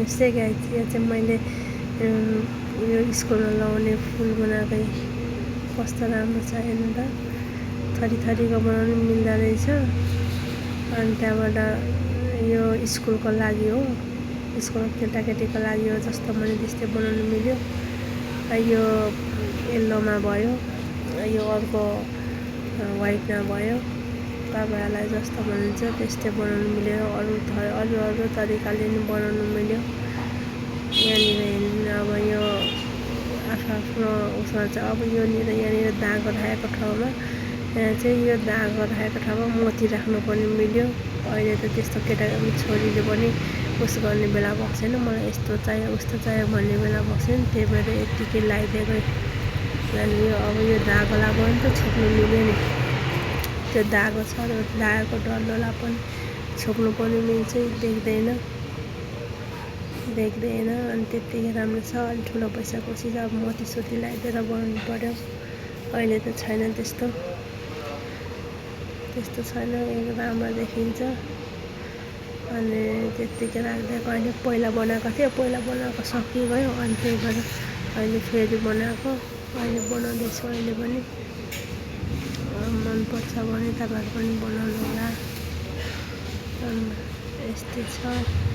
हेर्नुहोस् गाइस, यो चाहिँ मैले यो स्कुलमा लगाउने फुल बनाएकै कस्तो राम्रो छ हेर्नु त। थरी थरीको बनाउनु मिल्दो रहेछ। अनि त्यहाँबाट यो स्कुलको लागि हो, स्कुलको केटाकेटीको लागि हो जस्तो मैले त्यस्तै बनाउनु मिल्यो। यो येल्लोमा भयो, यो अर्को व्हाइटमा भयो। तपाईँहरूलाई जस्तो भन्नुहुन्छ त्यस्तै बनाउनु मिल्यो। अरू तरिकाले नि बनाउनु मिल्यो। यहाँनिर हेर्नु अब यो आफ्नो उसमा चाहिँ अब यहाँनिर दाग राखेको ठाउँमा यहाँ चाहिँ यो दाग राखेको ठाउँमा मोती राख्नु पनि मिल्यो। अहिले त त्यस्तो छोरीले पनि उस गर्ने बेला भएको छैन, मलाई यस्तो चाहियो उस्तो चाहियो भन्ने बेला भएको छैन। त्यही भएर यत्तिकै लगाइदिएको। अनि अब यो धागोलाई पनि त छोप्नु मिल्यो नि, त्यो धागो छ र धागोको डल्लोलाई पनि छोप्नु पनि मिल्छ। देख्दैन अनि त्यत्तिकै राम्रो छ। अलि ठुलो भइसकेपछि अब मोती सोती लगाइदिएर बनाउनु पर्यो। अहिले त छैन त्यस्तो छैन, एक राम्रो देखिन्छ। अनि त्यत्तिकै राखिदिएको। अहिले पहिला बनाएको थियो, पहिला बनाएको सकिगयो। अनि त्यही भएर अहिले फेरि बनाएको, अहिले बनाउँदैछु। अहिले पनि मनपर्छ भने तपाईँहरू पनि बनाउनु होला। यस्तै छ।